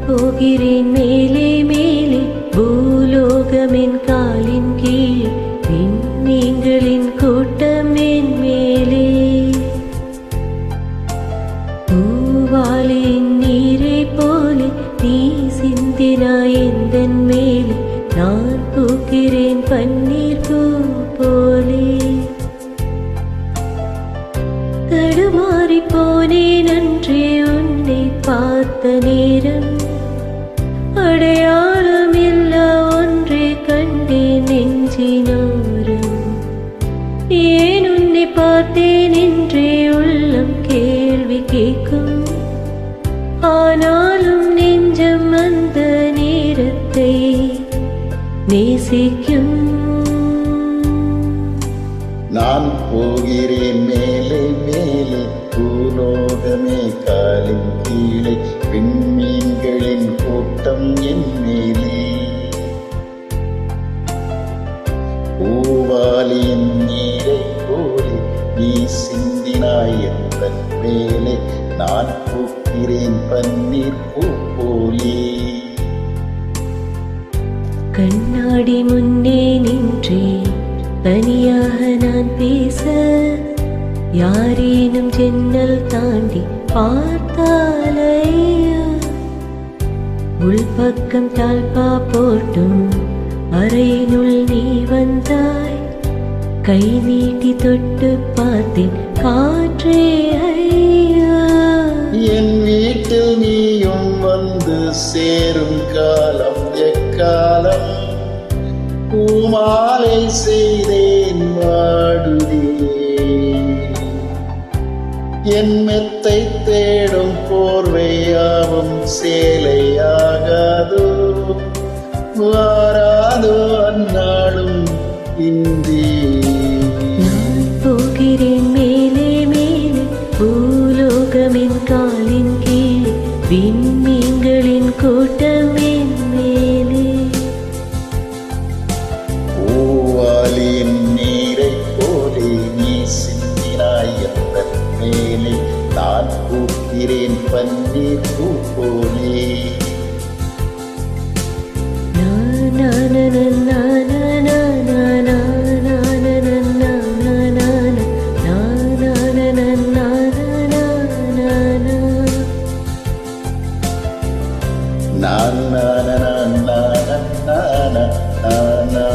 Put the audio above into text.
போகிறேன் மேலே மேலே பூலோகமென் காலின் கீழ் விண்மீன்களின் கூட்டம் என் மேலே பூவாலின் நீரை போலே நீ சிந்தினாய் எந்தன் மேலே நான் பூக்கிறேன் பன்னீர் பூ போலே தடுமாறி போனேன் அன்றே உன்னை பார்த்த நேரம் அடையாளம் இல்லா ஒன்றே கண்டேன் நெஞ்சினோரம் ஏன் உன்னை பார்த்தேன் என்றே உள்ளம் கேள்வி கேட்கும் ஆனாலும் நெஞ்சம் அந்த நேரத்தை நேசிக்கும் நான் போகிறேன் மேலே மேலே பூலோகமே காலின் கீழே விண்மீன்களின் கூட்டம் என் மேலே பூவாலியின் நீரை போலே நீ சிந்தினாய் எந்தன் மேலே நான் பூக்கிறேன் பன்னீர் பூ போலே கண்ணாடி முன்னே நின்றே தனியாக நான் பேச யாரேனும் ஜன்னல் தாண்டி பார்த்தாலையா உள்பக்கம் தாழ்பா போட்டும் அறையினுள் நீ வந்தாய் கை நீட்டி தொட்டு பார்த்தேன் காற்றே ஐயா என் வீட்டில் நீயும் வந்து சேரும் காலம் எக்காலம் பூமாலை செய்தேன் வாடுதே என் மெத்தை தேடும் போர்வையாவும் சேலையாகாதோ வாராதோ அந்நாளும் இன்றி நான் போகிறேன் மேலே மேலே பூலோகமென் காலின் கீழ் விண்மீன்களின் கூட்டம் என் மேலே பூவாலியின் நீரை போலே நீ சிந்தினாய் எந்தன் மேலே நான் பூக்கிறேன் பன்னீர் பூ போலே na na na na na na na na na